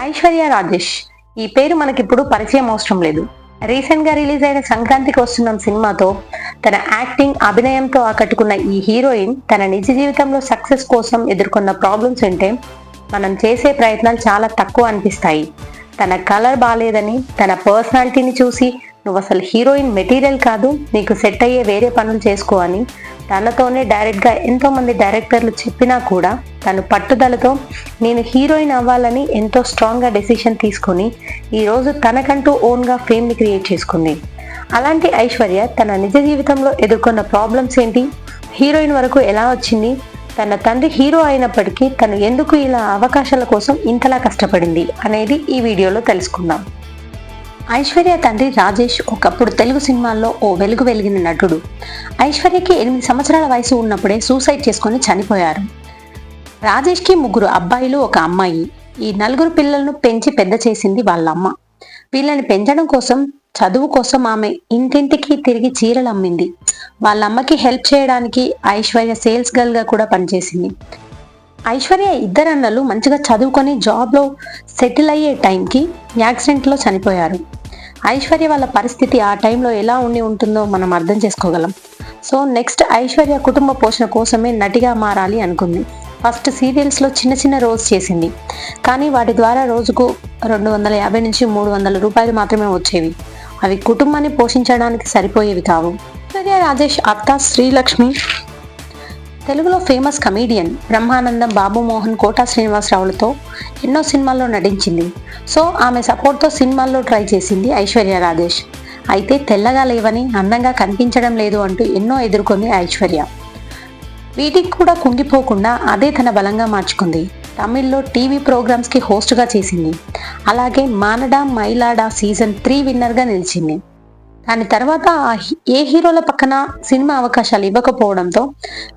ఐశ్వర్య రాజేష్ ఈ పేరు మనకిప్పుడు పరిచయం అవసరం లేదు. రీసెంట్ గా రిలీజ్ అయిన సంక్రాంతికి వస్తున్నాం సినిమాతో తన యాక్టింగ్ అభినయంతో ఆకట్టుకున్న ఈ హీరోయిన్ తన నిజ జీవితంలో సక్సెస్ కోసం ఎదుర్కొన్న ప్రాబ్లమ్స్ అంటే మనం చేసే ప్రయత్నాలు చాలా తక్కువ అనిపిస్తాయి. తన కలర్ బాగాలేదని, తన పర్సనాలిటీని చూసి నువ్వు అసలు హీరోయిన్ మెటీరియల్ కాదు, నీకు సెట్ అయ్యే వేరే పనులు చేసుకో అని తనతోనే డైరెక్ట్గా ఎంతో మంది డైరెక్టర్లు చెప్పినా కూడా తను పట్టుదలతో నేను హీరోయిన్ అవ్వాలని ఎంతో స్ట్రాంగ్గా డెసిషన్ తీసుకొని ఈరోజు తనకంటూ ఓన్గా ఫేమ్ని క్రియేట్ చేసుకుంది. అలాంటి ఐశ్వర్య తన నిజ జీవితంలో ఎదుర్కొన్న ప్రాబ్లమ్స్ ఏంటి, హీరోయిన్ వరకు ఎలా వచ్చింది, తన తండ్రి హీరో అయినప్పటికీ తను ఎందుకు ఇలా అవకాశాల కోసం ఇంతలా కష్టపడింది అనేది ఈ వీడియోలో తెలుసుకుందాం. ఐశ్వర్య తండ్రి రాజేష్ ఒకప్పుడు తెలుగు సినిమాల్లో ఓ వెలుగు వెలిగిన నటుడు. ఐశ్వర్యకి 8 సంవత్సరాల వయసు ఉన్నప్పుడే సూసైడ్ చేసుకొని చనిపోయారు. రాజేష్కి 3 అబ్బాయిలు, 1 అమ్మాయి. ఈ 4 పిల్లలను పెంచి పెద్ద చేసింది వాళ్ళ అమ్మ. వీళ్ళని పెంచడం కోసం, చదువు కోసం ఆమె ఇంటింటికి తిరిగి చీరలు అమ్మింది. వాళ్ళ అమ్మకి హెల్ప్ చేయడానికి ఐశ్వర్య సేల్స్ గర్ల్ గా కూడా పనిచేసింది. ఐశ్వర్య 2 అన్నలు మంచిగా చదువుకొని జాబ్లో సెటిల్ అయ్యే టైంకి యాక్సిడెంట్లో చనిపోయారు. ఐశ్వర్య వాళ్ళ పరిస్థితి ఆ టైంలో ఎలా ఉంటుందో మనం అర్థం చేసుకోగలం. సో నెక్స్ట్ ఐశ్వర్య కుటుంబ పోషణ కోసమే నటిగా మారాలి అనుకుంది. ఫస్ట్ సీరియల్స్లో చిన్న చిన్న రోల్స్ చేసింది, కానీ వాటి ద్వారా రోజుకు 250 నుంచి 300 రూపాయలు మాత్రమే వచ్చేవి. అవి కుటుంబాన్ని పోషించడానికి సరిపోయేవి కావు. ఐశ్వర్య రాజేష్ అత్త శ్రీలక్ష్మి తెలుగులో ఫేమస్ కమీడియన్ బ్రహ్మానందం, బాబు మోహన్, కోటా శ్రీనివాసరావులతో ఎన్నో సినిమాల్లో నటించింది. సో ఆమె సపోర్ట్తో సినిమాల్లో ట్రై చేసింది ఐశ్వర్య రాజేష్. అయితే తెల్లగా లేవని, అందంగా కనిపించడం లేదు అంటూ ఎన్నో ఎదుర్కొంది ఐశ్వర్య. వీటికి కూడా కుంగిపోకుండా అదే తన బలంగా మార్చుకుంది. తమిళ్లో టీవీ ప్రోగ్రామ్స్కి హోస్ట్గా చేసింది. అలాగే మానడా మైలాడా సీజన్ 3 విన్నర్గా నిలిచింది. దాని తర్వాత ఏ హీరోల పక్కన సినిమా అవకాశాలు ఇవ్వకపోవడంతో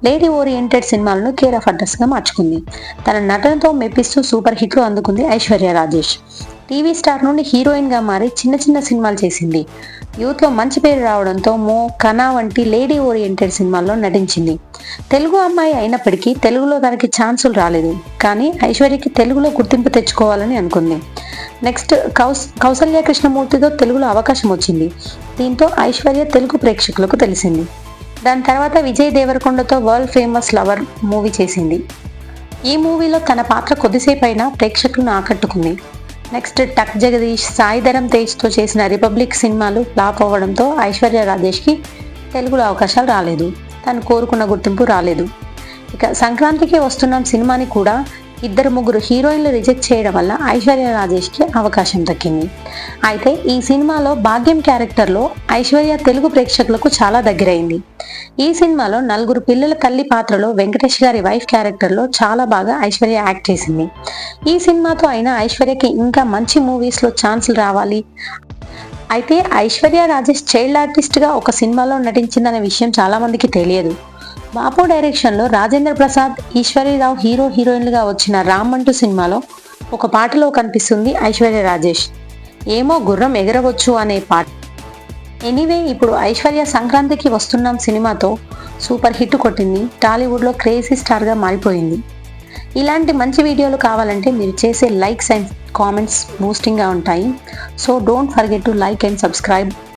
లేడీ ఓరియంటెడ్ సినిమాలను కేర్ ఆఫ్ అడ్రస్గా మార్చుకుంది. తన నటనతో మెప్పిస్తూ సూపర్ హిట్లు అందుకుంది ఐశ్వర్య రాజేష్. టీవీ స్టార్ నుండి హీరోయిన్గా మారి చిన్న చిన్న సినిమాలు చేసింది. యూత్లో మంచి పేరు రావడంతో మో, కనా వంటి లేడీ ఓరియంటెడ్ సినిమాల్లో నటించింది. తెలుగు అమ్మాయి అయినప్పటికీ తెలుగులో తనకి ఛాన్సులు రాలేదు. కానీ ఐశ్వర్యకి తెలుగులో గుర్తింపు తెచ్చుకోవాలని అనుకుంది. నెక్స్ట్ కౌసల్య కృష్ణమూర్తితో తెలుగులో అవకాశం వచ్చింది. దీంతో ఐశ్వర్య తెలుగు ప్రేక్షకులకు తెలిసింది. దాని తర్వాత విజయ్ దేవరకొండతో వరల్డ్ ఫేమస్ లవర్ మూవీ చేసింది. ఈ మూవీలో తన పాత్ర కొద్దిసేపు అయినా ప్రేక్షకులను ఆకట్టుకుంది. నెక్స్ట్ టక్ జగదీష్, సాయిధరం తేజ్తో చేసిన రిపబ్లిక్ సినిమాలు ఫ్లాప్ అవ్వడంతో ఐశ్వర్య రాజేష్కి తెలుగులో అవకాశాలు రాలేదు. తను కోరుకున్న గుర్తింపు రాలేదు. ఇక సంక్రాంతికి వస్తున్నాం సినిమాని కూడా 2-3 హీరోయిన్లు రిజెక్ట్ చేయడం వల్ల ఐశ్వర్య రాజేష్కి అవకాశం దక్కింది. అయితే ఈ సినిమాలో భాగ్యం క్యారెక్టర్లో ఐశ్వర్య తెలుగు ప్రేక్షకులకు చాలా దగ్గరైంది. ఈ సినిమాలో 4 పిల్లల తల్లి పాత్రలో వెంకటేష్ గారి వైఫ్ క్యారెక్టర్లో చాలా బాగా ఐశ్వర్య యాక్ట్ చేసింది. ఈ సినిమాతో అయినా ఐశ్వర్యకి ఇంకా మంచి మూవీస్లో ఛాన్సులు రావాలి. అయితే ఐశ్వర్య రాజేష్ చైల్డ్ ఆర్టిస్ట్గా ఒక సినిమాలో నటించిందనే విషయం చాలా మందికి తెలియదు. బాపు డైరెక్షన్లో రాజేంద్ర ప్రసాద్, ఈశ్వరీరావు హీరోయిన్లుగా వచ్చిన రామ్మంటూ సినిమాలో ఒక పాటలో కనిపిస్తుంది ఐశ్వర్య రాజేష్. ఏమో గుర్రం ఎగరవచ్చు అనే పాట. ఎనీవే, ఇప్పుడు ఐశ్వర్య సంక్రాంతికి వస్తున్నాం సినిమాతో సూపర్ హిట్ కొట్టింది. టాలీవుడ్లో క్రేజీ స్టార్గా మారిపోయింది. ఇలాంటి మంచి వీడియోలు కావాలంటే మీరు చేసే లైక్స్ అండ్ కామెంట్స్ బూస్టింగ్గా ఉంటాయి. So don't forget to like and subscribe.